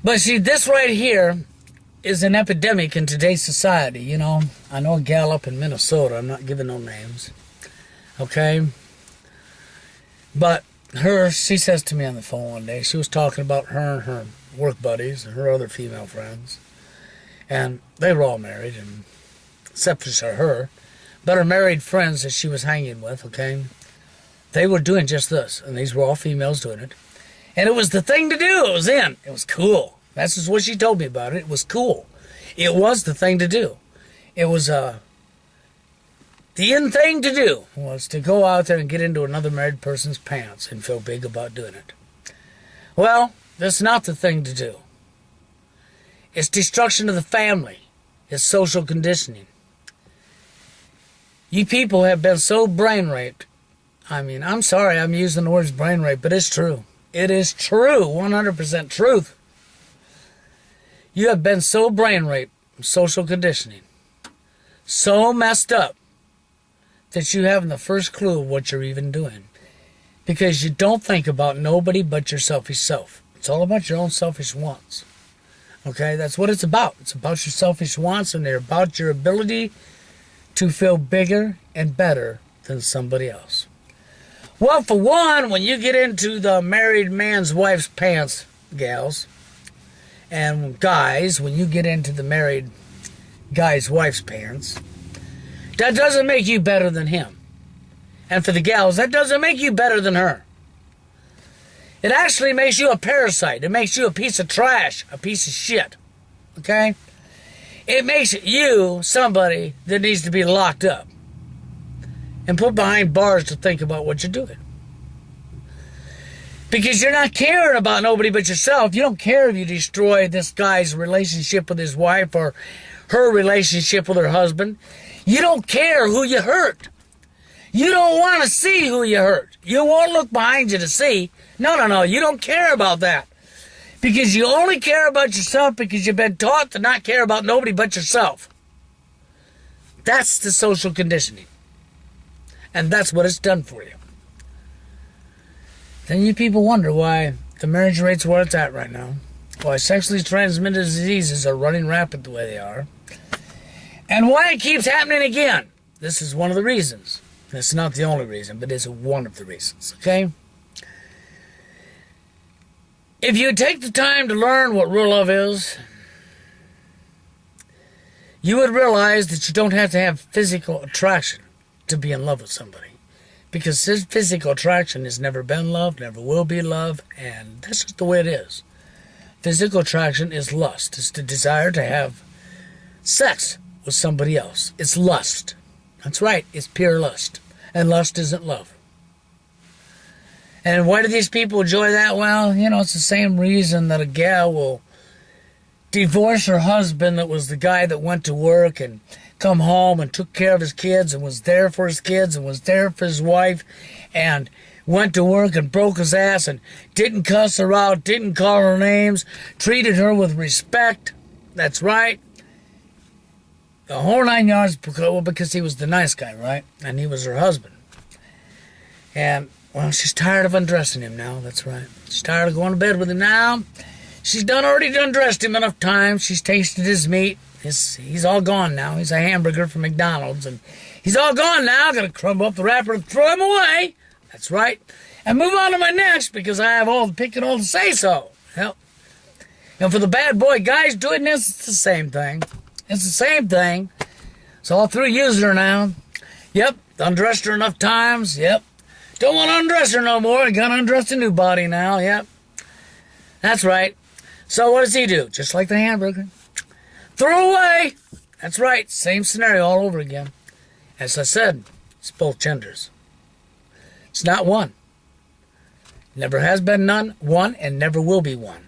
But see, this right here is an epidemic in today's society, you know. I know a gal up in Minnesota, I'm not giving no names, okay? But she says to me on the phone one day, she was talking about her and her work buddies and her other female friends. And they were all married, and except for her. But her married friends that she was hanging with, okay, they were doing just this. And these were all females doing it. And it was the thing to do. It was in. It was cool. That's just what she told me about it. It was cool. It was the thing to do. It was the in thing to do was to go out there and get into another married person's pants and feel big about doing it. Well, that's not the thing to do. It's destruction of the family. It's social conditioning. You people have been so brain raped. I mean, I'm sorry I'm using the words brain rape, but it's true. It is true, 100% truth. You have been so brain raped, social conditioning, so messed up, that you haven't the first clue of what you're even doing. Because you don't think about nobody but your selfish self. It's all about your own selfish wants. Okay, that's what it's about. It's about your selfish wants, and they're about your ability to feel bigger and better than somebody else. Well, for one, when you get into the married man's wife's pants, gals, and guys, when you get into the married guy's wife's pants, that doesn't make you better than him. And for the gals, that doesn't make you better than her. It actually makes you a parasite. It makes you a piece of trash, a piece of shit. Okay? It makes you somebody that needs to be locked up and put behind bars to think about what you're doing. Because you're not caring about nobody but yourself. You don't care if you destroy this guy's relationship with his wife or her relationship with her husband. You don't care who you hurt. You don't want to see who you hurt. You won't look behind you to see. No. You don't care about that. Because you only care about yourself because you've been taught to not care about nobody but yourself. That's the social conditioning. And that's what it's done for you. Then you people wonder why the marriage rate's where it's at right now. Why sexually transmitted diseases are running rapid the way they are. And why it keeps happening again. This is one of the reasons. It's not the only reason, but it's one of the reasons, okay? If you take the time to learn what real love is, you would realize that you don't have to have physical attraction to be in love with somebody. Because physical attraction has never been love, never will be love, and that's just the way it is. Physical attraction is lust. It's the desire to have sex with somebody else. It's lust. That's right, it's pure lust. And lust isn't love. And why do these people enjoy that? Well, you know, it's the same reason that a gal will divorce her husband that was the guy that went to work and come home and took care of his kids and was there for his kids and was there for his wife and went to work and broke his ass and didn't cuss her out, didn't call her names, treated her with respect. That's right. The whole 9 yards, because he was the nice guy, right? And he was her husband. And, well, she's tired of undressing him now, that's right. She's tired of going to bed with him now. She's already undressed him enough times. She's tasted his meat. He's all gone now. He's a hamburger from McDonald's. And he's all gone now. Got to crumble up the wrapper and throw him away. That's right. And move on to my next because I have all the pick and all to say so. Yep. And for the bad boy guys doing this, it's the same thing. It's the same thing. It's all through using her now. Yep. Undressed her enough times. Yep. Don't want to undress her no more. Got to undress a new body now. Yep. That's right. So what does he do? Just like the hamburger. Throw away. That's right. Same scenario all over again. As I said, it's both genders. It's not one. Never has been one, and never will be one.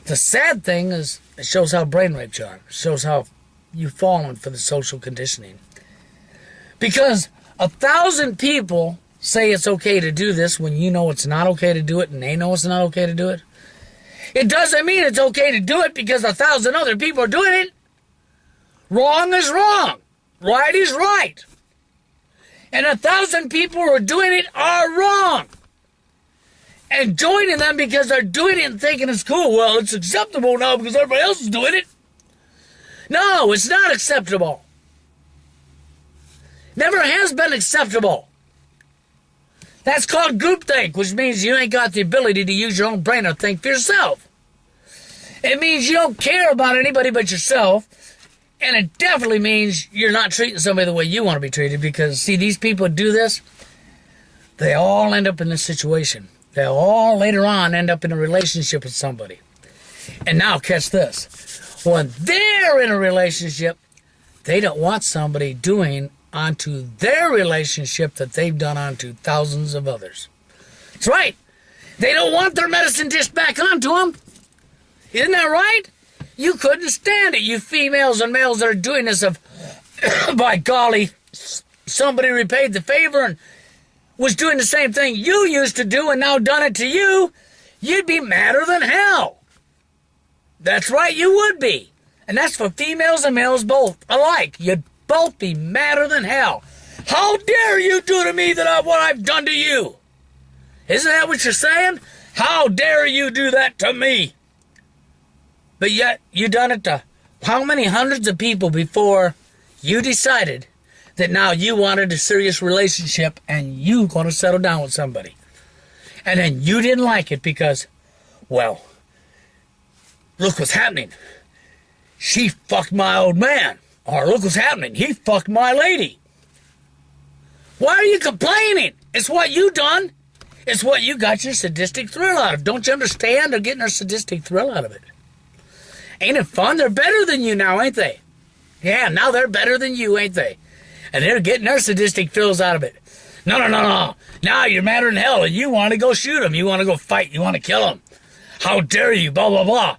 The sad thing is, it shows how brain raped you are. It shows how you've fallen for the social conditioning. Because 1,000 people say it's okay to do this when you know it's not okay to do it and they know it's not okay to do it. It doesn't mean it's okay to do it because 1,000 other people are doing it. Wrong is wrong. Right is right. And 1,000 people who are doing it are wrong. and joining them because they're doing it and thinking it's cool. Well, it's acceptable now because everybody else is doing it. No, it's not acceptable. Never has been acceptable. That's called groupthink, which means you ain't got the ability to use your own brain or think for yourself. It means you don't care about anybody but yourself, and it definitely means you're not treating somebody the way you want to be treated, because, see, these people do this, they all end up in this situation. They'll all later on end up in a relationship with somebody. And now, catch this. When they're in a relationship, they don't want somebody doing onto their relationship that they've done onto thousands of others. That's right. They don't want their medicine dish back onto them. Isn't that right? You couldn't stand it, you females and males that are doing this of, by golly, somebody repaid the favor and was doing the same thing you used to do and now done it to you. You'd be madder than hell. That's right, you would be. And that's for females and males both alike. You'd both be madder than hell. How dare you do to me what I've done to you? Isn't that what you're saying? How dare you do that to me? But yet, you done it to how many hundreds of people before you decided that now you wanted a serious relationship and you going to settle down with somebody. And then you didn't like it because, well, look what's happening. She fucked my old man. Or look what's happening. He fucked my lady. Why are you complaining? It's what you done. It's what you got your sadistic thrill out of. Don't you understand? They're getting their sadistic thrill out of it. Ain't it fun? They're better than you now, ain't they? Yeah, now they're better than you, ain't they? And they're getting their sadistic thrills out of it. No. Now you're madder than hell and you want to go shoot them. You want to go fight. You want to kill them. How dare you? Blah, blah, blah.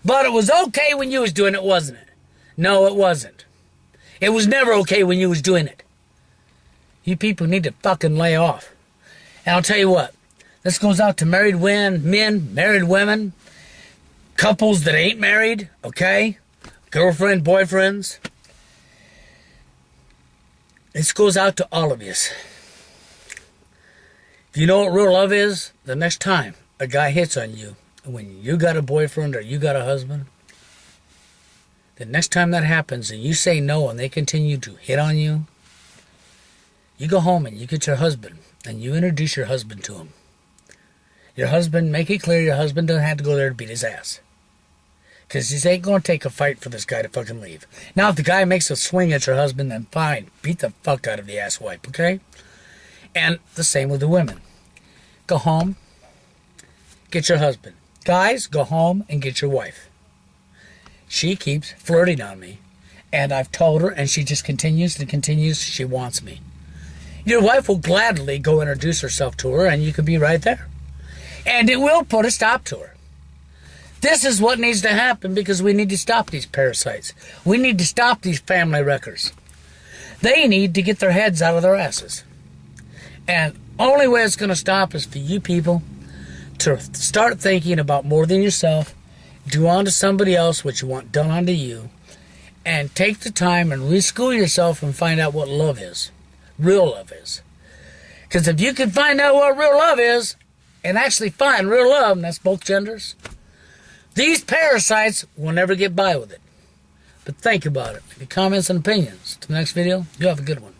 But it was okay when you was doing it, wasn't it? No, it wasn't. It was never okay when you was doing it. You people need to fucking lay off. And I'll tell you what. This goes out to married men, married women, couples that ain't married, okay? Girlfriend, boyfriends. This goes out to all of you. If you know what real love is, the next time a guy hits on you, when you got a boyfriend or you got a husband, the next time that happens and you say no and they continue to hit on you, you go home and you get your husband and you introduce your husband to him. Your husband, make it clear your husband doesn't have to go there to beat his ass. Because this ain't going to take a fight for this guy to fucking leave. Now, if the guy makes a swing at your husband, then fine. Beat the fuck out of the asswipe, okay? And the same with the women. Go home, get your husband. Guys, go home and get your wife. She keeps flirting on me. And I've told her, and she just continues and continues. She wants me. Your wife will gladly go introduce herself to her, and you could be right there. And it will put a stop to her. This is what needs to happen because we need to stop these parasites. We need to stop these family wreckers. They need to get their heads out of their asses. And only way it's going to stop is for you people to start thinking about more than yourself, do unto somebody else what you want done unto you, and take the time and reschool yourself and find out what love is. Real love is. Because if you can find out what real love is, and actually find real love, and that's both genders, these parasites will never get by with it. But think about it. Leave your comments and opinions. To the next video, you have a good one.